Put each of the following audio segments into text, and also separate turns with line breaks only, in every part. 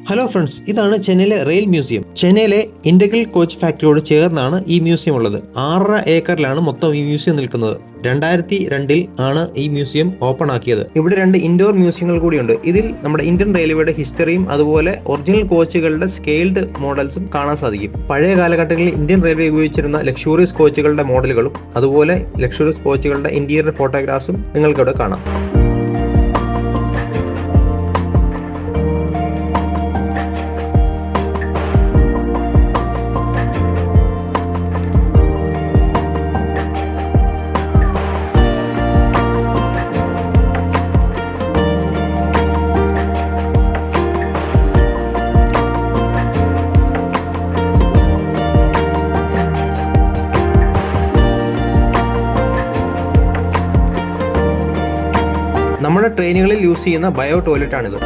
Hello friends, ഇതാണ് ചെന്നൈയിലെ rail museum. ചെന്നൈയിലെ ഇന്റഗ്രൽ കോച്ച് ഫാക്ടറിയോട് ചേർന്നാണ് ഈ മ്യൂസിയം ഉള്ളത്. 6.5 ഏക്കറിലാണ് മൊത്തം ഈ മ്യൂസിയം നിൽക്കുന്നത്. 2002 ആണ് ഈ മ്യൂസിയം ഓപ്പൺ ആക്കിയത്. ഇവിടെ 2 ഇൻഡോർ മ്യൂസിയങ്ങൾ കൂടിയുണ്ട്. ഇതിൽ നമ്മുടെ ഇന്ത്യൻ റെയിൽവേയുടെ ഹിസ്റ്ററിയും അതുപോലെ ഒറിജിനൽ കോച്ചുകളുടെ സ്കെയിൽഡ് മോഡൽസും കാണാൻ സാധിക്കും. പഴയ കാലഘട്ടങ്ങളിൽ ഇന്ത്യൻ റെയിൽവേ ഉപയോഗിച്ചിരുന്ന ലക്ഷൂറിയസ് കോച്ചുകളുടെ മോഡലുകളും അതുപോലെ ലക്ഷൂറിയസ് കോച്ചുകളുടെ ഇന്റീരിയർ ഫോട്ടോഗ്രാഫ്സും നിങ്ങൾക്കിവിടെ കാണാം. നമ്മുടെ ട്രെയിനുകളിൽ യൂസ് ചെയ്യുന്ന ബയോ ടോയ്ലറ്റ് ആണിത്.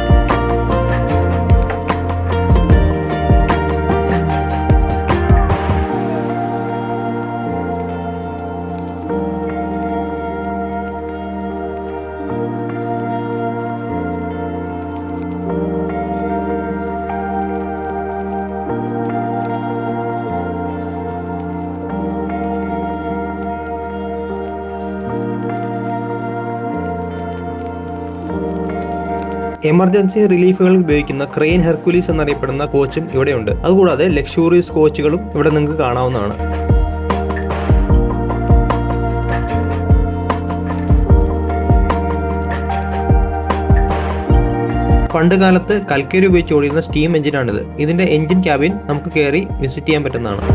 എമർജൻസി റിലീഫുകൾ ഉപയോഗിക്കുന്ന ക്രെയിൻ ഹെർക്കുലീസ് എന്നറിയപ്പെടുന്ന കോച്ചും ഇവിടെയുണ്ട്. അതുകൂടാതെ ലക്ഷൂറിയസ് കോച്ചുകളും ഇവിടെ നിങ്ങൾക്ക് കാണാവുന്നതാണ്. പണ്ട് കാലത്ത് കൽക്കരി ഉപയോഗിച്ച് ഓടിയിരുന്ന സ്റ്റീം എഞ്ചിനാണിത്. ഇതിന്റെ എഞ്ചിൻ ക്യാബിൻ നമുക്ക് കയറി വിസിറ്റ് ചെയ്യാൻ പറ്റുന്നതാണ്.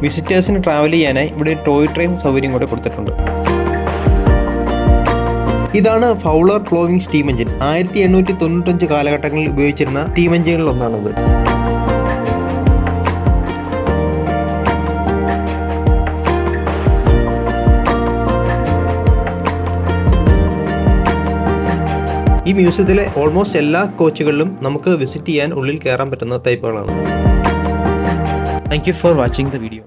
വിസിറ്റേഴ്സിന് ട്രാവൽ ചെയ്യാനായി ഇവിടെ ടോയ് ട്രെയിൻ സൗകര്യം കൂടെ കൊടുത്തിട്ടുണ്ട്. ഇതാണ് ഫൗളർ പ്ലോവിംഗ് സ്റ്റീം എഞ്ചിൻ. 1895 കാലഘട്ടങ്ങളിൽ ഉപയോഗിച്ചിരുന്ന സ്റ്റീം എഞ്ചിനുകളിൽ ഒന്നാണിത്. ഈ മ്യൂസിയത്തിലെ ഓൾമോസ്റ്റ് എല്ലാ കോച്ചുകളിലും നമുക്ക് വിസിറ്റ് ചെയ്യാൻ ഉള്ളിൽ കയറാൻ പറ്റുന്ന ടൈപ്പുകളാണ്. Thank you for watching the video.